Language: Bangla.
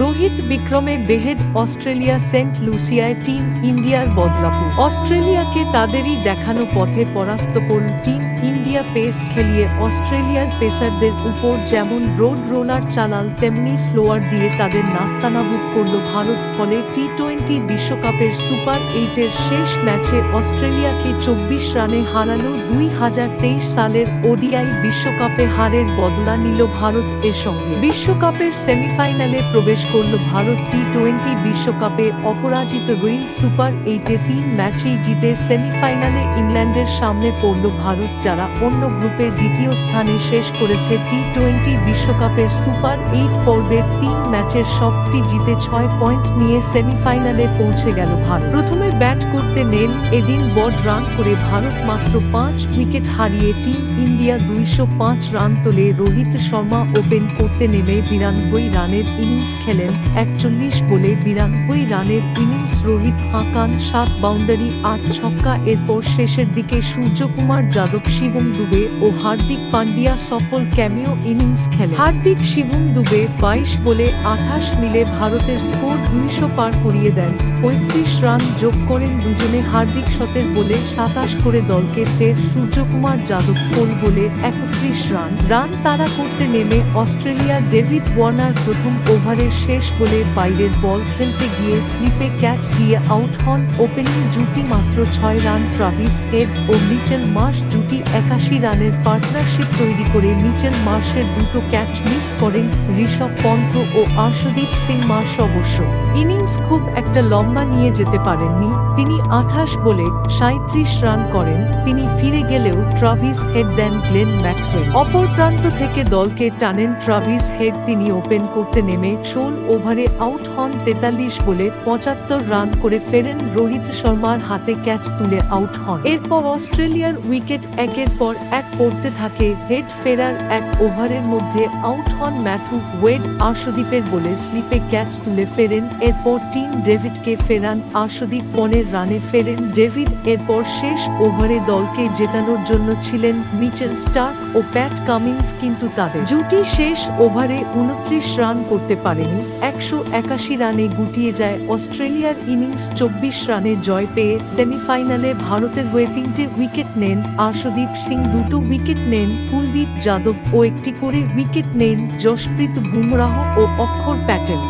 রোহিত বিক্রমে বেহেড অস্ট্রেলিয়া সেন্ট লুসিয়ায় টিম ইন্ডিয়ার বদলাপুর। অস্ট্রেলিয়াকে তাদেরই দেখানো পথে পরাস্ত করল টিম ইন্ডিয়া। পেস খেলিয়ে অস্ট্রেলিয়ার পেসারদের উপর যেমন রোড রোলার চালাল, তেমনি স্লোয়ার দিয়ে তাদের নাস্তানাবুদ করল ভারত। ফলে টি-20 বিশ্বকাপের সুপার 8-এর শেষ ম্যাচে অস্ট্রেলিয়াকে 24 রানে হারালো। 2023 সালের ওডিআই বিশ্বকাপে হারের বদলা নিল ভারত। এর সঙ্গে বিশ্বকাপের সেমিফাইনালে প্রবেশ করল ভারত। টি-20 বিশ্বকাপে অপরাজিত রইল। সুপার 8-এ 3 ম্যাচেই জিতে সেমিফাইনালে ইংল্যান্ডের সামনে পড়ল ভারত, যারা অন্য গ্রুপে দ্বিতীয় স্থানে শেষ করেছে। টি-20 বিশ্বকাপের সুপার 8 পর্বের 3 ম্যাচের সবটি জিতে 6 পয়েন্ট নিয়ে সেমিফাইনালে পৌঁছে গেল ভারত। প্রথমে ব্যাট করতে নেন এদিন বড় রান করে ভারত মাত্র 5 উইকেট হারিয়ে টিম ইন্ডিয়া 205 রান তোলে। রোহিত শর্মা ওপেন করতে নেমে 92 রানের ইনিংস খেলেন। 41 বলে 92 রানের ইনিংস। রোহিত হাঁকান 7 বাউন্ডারি 8 ছক্কা। এরপর শেষের দিকে সূর্যকুমার যাদব, শিবম দুবে ও হার্দিক পান্ডিয়া সফল ক্যামিও ইনিংস খেলেন। হার্দিক, শিবম দুবে 22 বলে 28 মিলে ভারতের স্কোর 200 পার করিয়ে দেন। 35 রান যোগ করেন দুজনে। হার্দিক 17 বলে 27 করে দলকে ফের সূর্যকুমার যাদব 4 বলে 31 রান তাড়া করতে নেমে অস্ট্রেলিয়ার ডেভিড ওয়ার্নার প্রথম ওভারের শেষ বলে বাইরের বল খেলতে গিয়ে স্লিপে ক্যাচ দিয়ে আউট হন। ওপেনিং জুটি মাত্র 6 রান। ট্রাভিস হেড ও মিচেল মার্শ জুটি 81 রানের পার্টনারশিপ তৈরি করে মিচেল মার্শের দুটো ক্যাচ মিস করেন ঋষভ পন্থ ও আর্শদীপ সিং। মার্শ অবশ্য ইনিংস খুব একটা লম্বা নিয়ে যেতে পারেননি। তিনি 28 বলে 37 রান করেন। তিনি ফিরে গেলেও ট্রাভিস হেড দেন গ্লেন ম্যাক্সওয়েল। অপর প্রান্ত থেকে দলকে টানেন ট্রাভিস হেড। তিনি ওপেন করতে নেমে 16 ওভারে আউট হন। 43 বলে 75 রান করে ফেরেন। রোহিত শর্মার হাতে ক্যাচ তুলে আউট হন। এরপর অস্ট্রেলিয়ার উইকেট একের পর এক পড়তে থাকে। হেড ফেরার 1 ওভারের মধ্যে আউট হন ম্যাথু ওয়েড। আর্শদীপের বলে স্লিপে ক্যাচ তুলে ফেরেন। এরপর টিম ডেভিডকে ফেরান। আর্শদীপ 15 রানে ফেরেন ডেভিড। এরপর শেষ ওভারে দলকে জেতানোর জন্য ছিলেন মিচেল স্টার্ক ও প্যাট কামিন্স, কিন্তু তাদের জুটি শেষ ওভারে 29 রান করতে পারেনি। 181 রানে গুটিয়ে যায় অস্ট্রেলিয়ার ইনিংস। 24 রানে জয় পেয়ে সেমিফাইনালে ভারতের হয়ে 3টে উইকেট নেন আর্শদীপ সিং, 2টো উইকেট নেন কুলদীপ যাদব ও 1টি করে উইকেট নেন জশপ্রীত বুমরাহ ও অক্ষর প্যাটেল।